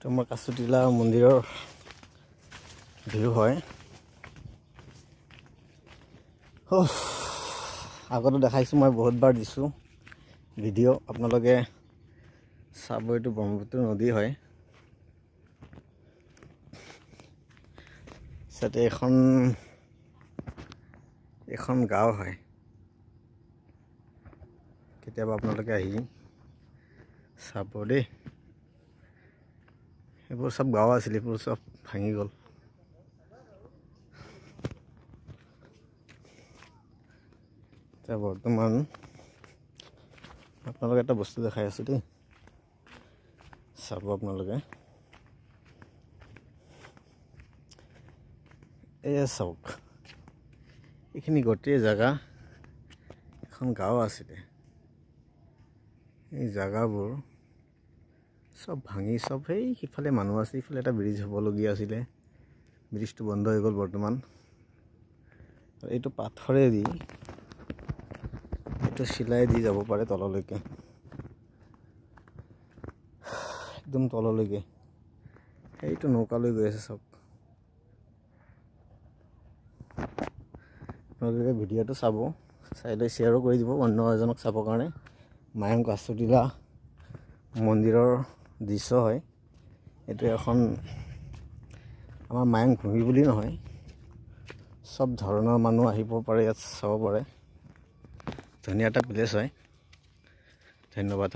তোমাৰ কাছুটিলা মন্দিৰৰ ভিউ হয়। আগতে দেখাইছোঁ, মই বহুতবাৰ দিছোঁ ভিডিঅ', আপোনালোকে চাব। এইটো ব্ৰহ্মপুত্ৰ নদী হয়। তাতে এখন গাঁও হয়। কেতিয়াবা আপোনালোকে আহি চাব দেই। এইবোৰ চব গাঁও আছিল, এইবোৰ চব ভাঙি গ'ল। এতিয়া বৰ্তমান আপোনালোকে এটা বস্তু দেখাই আছোঁ দেই, চাব আপোনালোকে। এয়া চাওক, এইখিনি গোটেই জেগা এখন গাঁও আছিলে। এই জেগাবোৰ চব ভাঙি চব সেই সিফালে মানুহ আছে, ইফালে এটা ব্ৰিজ হ'বলগীয়া আছিলে, ব্ৰিজটো বন্ধ হৈ গ'ল বৰ্তমান। এইটো পাথৰেদি, এইটো চিলাই দি যাব পাৰে তললৈকে, একদম তললৈকে। সেইটো নৌকা লৈ গৈ আছে চব। আপোনালোকে ভিডিঅ'টো চাব, চাই লৈ শ্বেয়াৰো কৰি দিব অন্য এজনক চাবৰ কাৰণে। মায়ং কাছুটিলা মন্দিৰৰ দৃশ্য হয় এইটো। এখন আমাৰ মায়ং ভূমি বুলি নহয়, চব ধৰণৰ মানুহ আহিব পাৰে, ইয়াত চাব পাৰে। ধুনীয়া এটা প্লেচ হয়। ধন্যবাদ।